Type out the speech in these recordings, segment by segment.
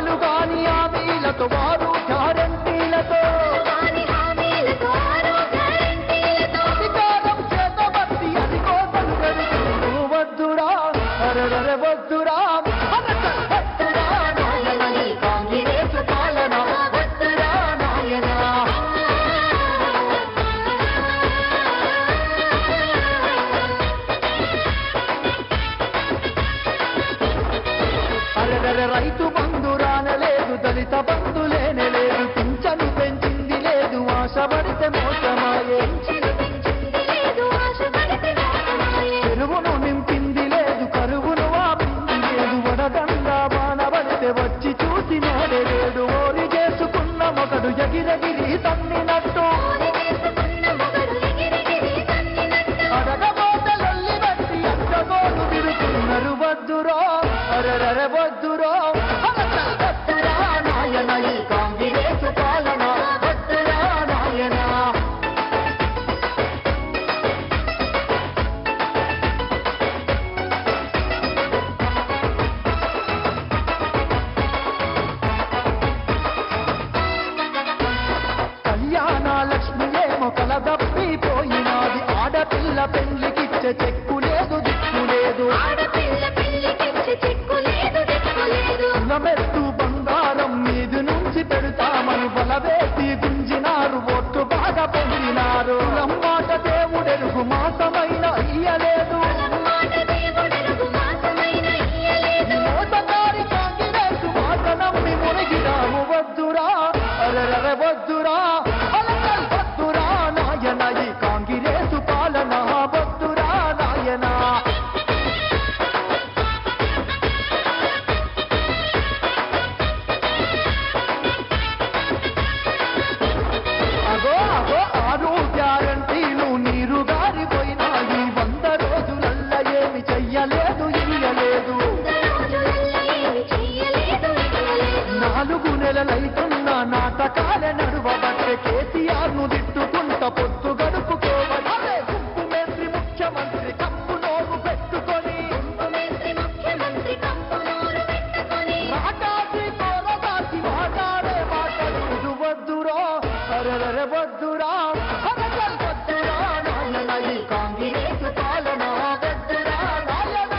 అమలు కాని హామీలతో వారు గ్యారంటీలతో అధికారం చేతబట్టి అది కోసం జరుగుతూ వద్దురా అరరర వద్దురా వద్దురా నాయన ఈ కాంగ్రెస్ పాలన వద్దురా నాయన అరరర రైతు బంధు రానలేదు దళిత బంధు లేనలేదు పింఛను పెంచింది లేదు ఆశపడితే మోసమాయే చెరువును నింపింది లేదు కరువును ఆపింది లేదు వడదండ బాణబడితే వచ్చి చూసి నోడలేడు ఓరి చేసుకున్న మొగడు ఎగిరెగిరి తన్నినట్టు అడగబోతలొల్లి బట్టి అడ్డగోడు తిరుగుతున్నారు వద్దురో అరరర వద్దురో వద్దురా నాయన ఈ కాంగ్రెస్ పాలన వద్దురా నాయన కళ్యాణ లక్ష్మి ఏమో కలదప్పిపోయినాది ఆడపిల్ల పెళ్లికిచ్చే చెక్కు లేదు దిక్కు లేదు కులమెత్తు బంగారం మీది నుంచి పెడతామని బలవేసి గుంజినారు ఓట్లు బాగా పొందినారు మాట దేవుడెరుగు మాసమైన ఇయ్యలేదు మోసగారి కాంగ్రెస్ మాట నమ్మి మునిగినాము వద్దురా అరరర వద్దురా వద్దురా నాయన ఈ కాంగ్రెస్ పాలన వద్దురా నాయన అగో అగో ఆరు గ్యారంటీలు నీరు గారిపోయినాయి 100 రోజులల్ల ఏమి చెయ్యలేదు ఇయ్యలేదు 4 నెలలైతున్న నాటకాల నడువబట్టే కేసీఆర్ ను తిట్టుకుంట పొత్తు గడుపుకోవడే గుంపు మేస్త్రి ముఖ్యమంత్రి కప్పు నోరు పెట్టుకొని రాకాసి కోరగాసి మాట్లాడే మాటలు వద్దురో అరరర వద్దురా వద్దురా నాయన ఈ కాంగ్రెస్ పాలన వద్దురా నాయన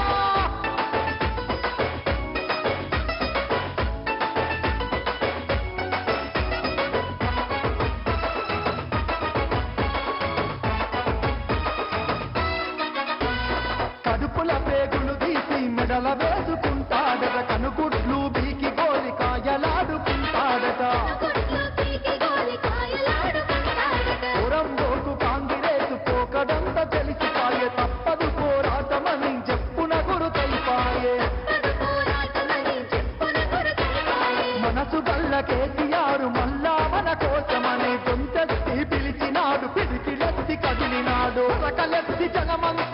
కడుపుల పేగులు తీసి మెడల వేసుకుంటాడట కనుగుడ్లు బీకి గోలి కాయలాడుకుంటాడట పురంబోకు కాంగ్రెస్ పోకడంత తెలిసిపాయే తప్పదు పోరాటమని చెప్పున గురుతైపాయే మనసు గల్ల కేసీఆర్ మళ్ళా మన కోసమని గొంతెత్తి పిలిచినాడు పిడికిలెత్తి కదిలినాడు రకలెత్తి జనమంతా